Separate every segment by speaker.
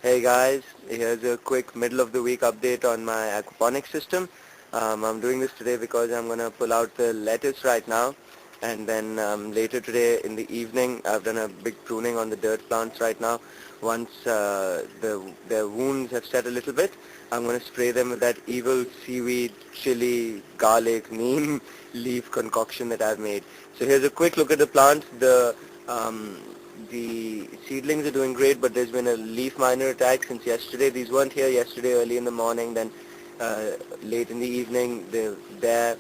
Speaker 1: Hey guys, here's a quick middle of the week update on my aquaponics system. I'm doing this today because I'm going to pull out the lettuce right now, and then later today in the evening I've done a big pruning on the dirt plants right now. Once their wounds have set a little bit, I'm going to spray them with that evil seaweed, chili, garlic, neem leaf concoction that I've made. So here's a quick look at the plants. The seedlings are doing great, but there's been a leaf miner attack since yesterday. These weren't here yesterday early in the morning, then late in the evening. They're there.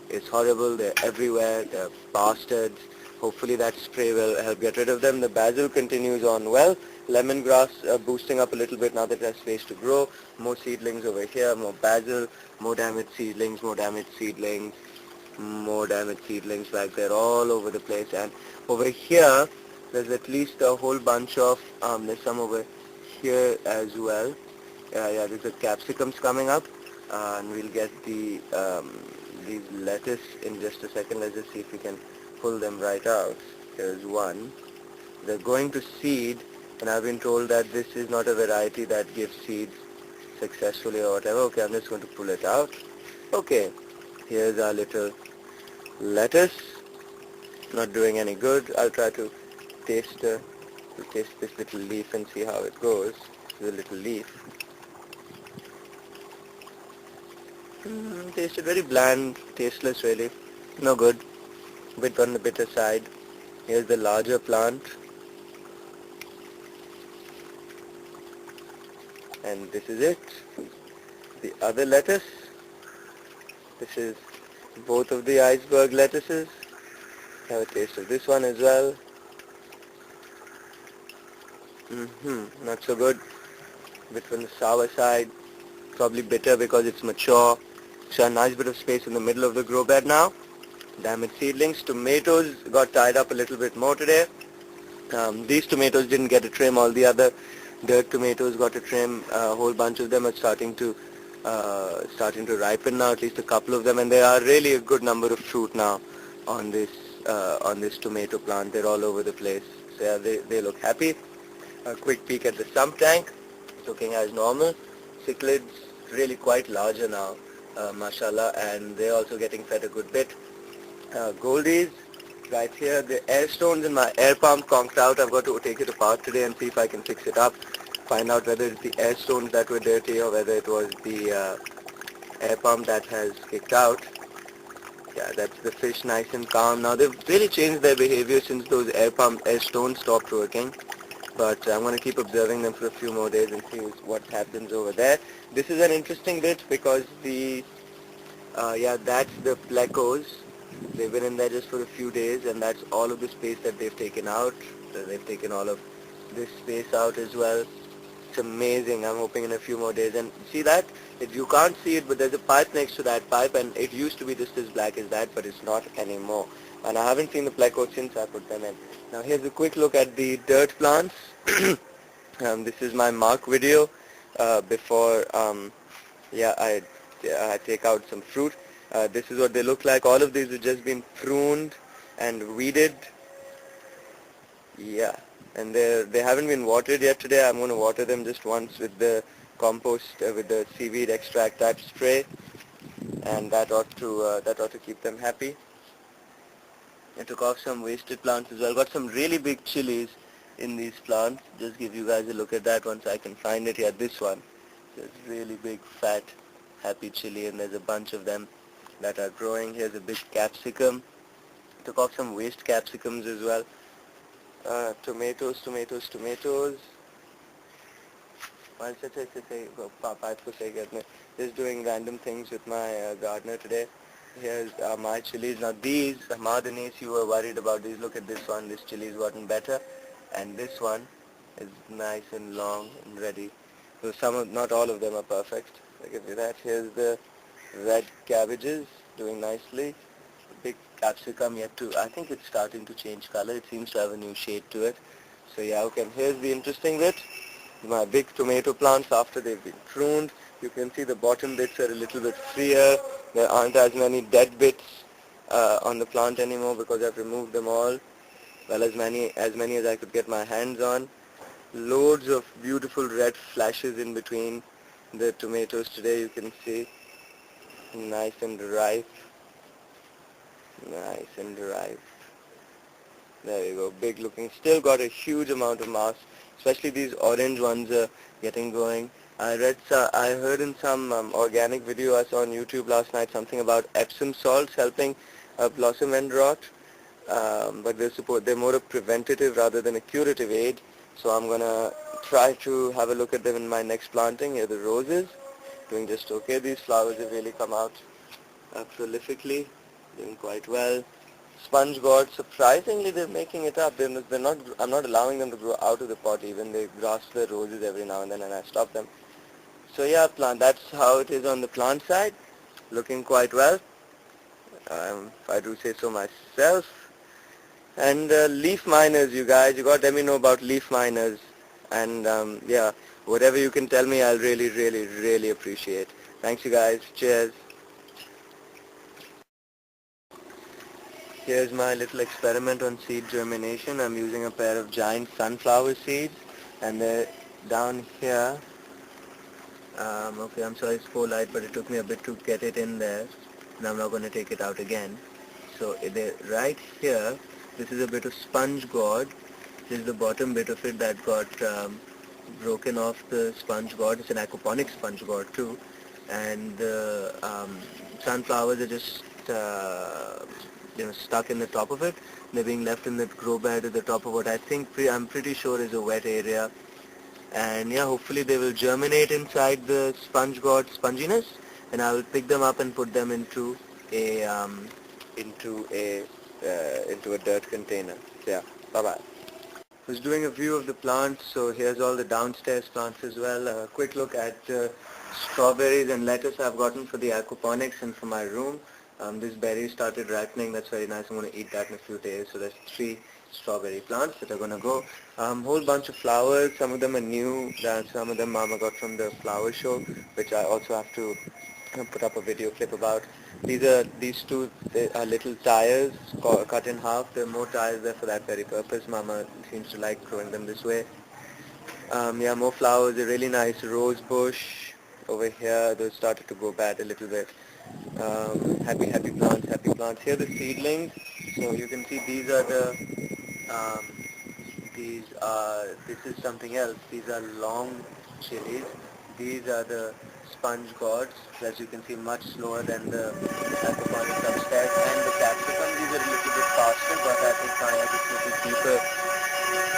Speaker 1: It's horrible. They're everywhere. They're bastards. Hopefully that spray will help get rid of them. The basil continues on well. Lemongrass boosting up a little bit now that it has space to grow. More seedlings over here, more basil, more damaged seedlings, more damaged seedlings, more damaged seedlings back there all over the place. And over here, there's at least a whole bunch of, there's some over here as well. Yeah, there's the capsicums coming up, and we'll get these lettuce in just a second. Let's just see if we can pull them right out. Here's one. They're going to seed, and I've been told that this is not a variety that gives seeds successfully or whatever. Okay, I'm just going to pull it out. Okay, here's our little lettuce. Not doing any good. I'll try to taste this little leaf and see how it goes. The little leaf. Tasted very bland, tasteless really. No good. Bit on the bitter side. Here's the larger plant. And this is it. The other lettuce. This is both of the iceberg lettuces. Have a taste of this one as well. Not so good. Bit on the sour side. Probably bitter because it's mature. So a nice bit of space in the middle of the grow bed now. Damaged seedlings. Tomatoes got tied up a little bit more today. These tomatoes didn't get a trim. All the other dirt tomatoes got a trim. A whole bunch of them are starting to ripen now. At least a couple of them, and there are really a good number of fruit now on this tomato plant. They're all over the place. So yeah, they look happy. A quick peek at the sump tank. It's looking as normal. Cichlids really quite larger now, mashallah, and they're also getting fed a good bit. Goldies, right here, the air stones in my air pump conked out. I've got to take it apart today and see if I can fix it up. Find out whether it's the air stones that were dirty or whether it was the air pump that has kicked out. Yeah, that's the fish nice and calm. Now they've really changed their behavior since those air stones stopped working. But I'm going to keep observing them for a few more days and see what happens over there. This is an interesting bit because that's the plecos. They've been in there just for a few days, and that's all of the space that they've taken out. So they've taken all of this space out as well. It's amazing. I'm hoping in a few more days. And see that? You can't see it, but there's a pipe next to that pipe, and it used to be just as black as that, but it's not anymore. And I haven't seen the plecos since I put them in. Now here's a quick look at the dirt plants. This is my mark video before I take out some fruit. This is what they look like. All of these have just been pruned and weeded. Yeah, and they haven't been watered yet today. I'm going to water them just once with the compost, with the seaweed extract type spray, and that ought to keep them happy. I took off some wasted plants as well. Got some really big chilies in these plants. Just give you guys a look at that once I can find it here. This one. There's really big, fat, happy chili, and there's a bunch of them that are growing. Here's a big capsicum. Took off some waste capsicums as well. Tomatoes. Just doing random things with my gardener today. Here's my chilies. Now these, Ahmad you were worried about these. Look at this one. This chili's gotten better. And this one is nice and long and ready. So not all of them are perfect. Look at that. Here's the red cabbages doing nicely. Big capsicum I think it's starting to change color. It seems to have a new shade to it. So yeah, okay, and here's the interesting bit. My big tomato plants after they've been pruned. You can see the bottom bits are a little bit freer. There aren't as many dead bits on the plant anymore because I've removed them all. Well, as many as I could get my hands on. Loads of beautiful red flashes in between the tomatoes today, you can see. Nice and ripe. Nice and ripe. There you go, big looking. Still got a huge amount of mass, especially these orange ones are getting going. I heard in some organic video I saw on YouTube last night something about Epsom salts helping blossom end rot, but they're more a preventative rather than a curative aid. So I'm gonna try to have a look at them in my next planting. Here are the roses, doing just okay. These flowers have really come out prolifically, doing quite well. Sponge gourd, surprisingly they're making it up. They're not. I'm not allowing them to grow out of the pot even. They grasp the roses every now and then, and I stop them. So yeah, that's how it is on the plant side. Looking quite well, if I do say so myself. And leaf miners, you guys, you got to let me know about leaf miners. And yeah, whatever you can tell me, I'll really, really, really appreciate. Thanks, you guys. Cheers. Here's my little experiment on seed germination. I'm using a pair of giant sunflower seeds, and they're down here. Okay, I'm sorry it's so light, but it took me a bit to get it in there, and I'm not going to take it out again. So they're right here. This is a bit of sponge gourd. This is the bottom bit of it that got broken off the sponge gourd. It's an aquaponic sponge gourd too, and the sunflowers are just stuck in the top of it. They're being left in the grow bed at the top of what I'm pretty sure is a wet area. And yeah, hopefully they will germinate inside the sponge gourd sponginess, and I will pick them up and put them into a into a into a dirt container. So yeah, bye bye. Was doing a view of the plants, so here's all the downstairs plants as well. A quick look at strawberries and lettuce I've gotten for the aquaponics and for my room. This berry started ripening, that's very nice. I'm going to eat that in a few days. So there's 3 strawberry plants that are going to go. Whole bunch of flowers, some of them are new, some of them Mama got from the flower show, which I also have to put up a video clip about. These two little tires cut in half. There are more tires there for that very purpose. Mama seems to like growing them this way. Yeah, more flowers. A really nice rose bush over here. Those started to go bad a little bit. Happy plants, happy plants. Here are the seedlings. So you can see these are the um, this is something else. These are long chilies. These are the sponge gourds. As you can see, much slower than the aquaponics upstairs. And the capsicum, these are a little bit faster, but I think fine, it's a little deeper.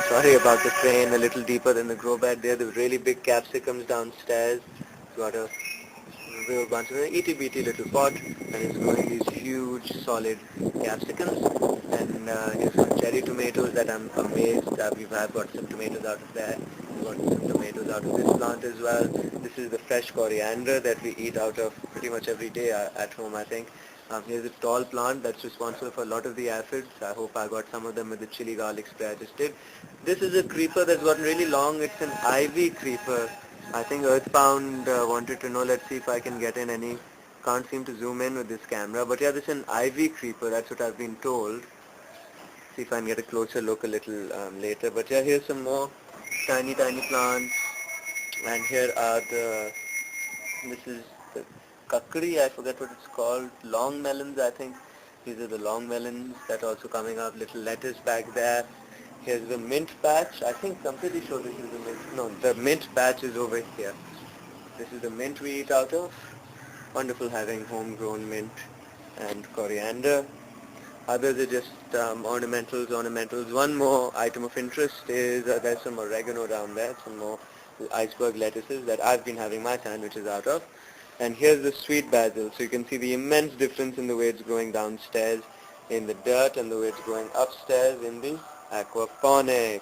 Speaker 1: Sorry about the train, a little deeper than the grow bed there. The really big capsicums downstairs. Got a real bunch of itty bitty little pot, and it's growing these huge solid capsicums. And here's some cherry tomatoes that I'm amazed that I've got some tomatoes out of there. We've got some tomatoes out of this plant as well. This is the fresh coriander that we eat out of pretty much every day at home, I think. Here's a tall plant that's responsible for a lot of the aphids. I hope I got some of them with the chili garlic spray I just did. This is a creeper that's gotten really long. It's an ivy creeper. I think Earthbound wanted to know. Let's see if I can get in any. Can't seem to zoom in with this camera. But yeah, this is an ivy creeper. That's what I've been told. See if I can get a closer look a little later. But yeah, here's some more tiny plants. And here are this is the kakri, I forget what it's called, long melons I think. These are the long melons that are also coming up, little lettuce back there. Here's the mint patch, I think, I'm pretty sure this is the mint, no, the mint patch is over here. This is the mint we eat out of. Wonderful having homegrown mint and coriander. Others are just ornamentals. One more item of interest is there's some oregano down there, some more iceberg lettuces that I've been having my sandwiches out of. And here's the sweet basil. So you can see the immense difference in the way it's growing downstairs in the dirt and the way it's growing upstairs in the aquaponics.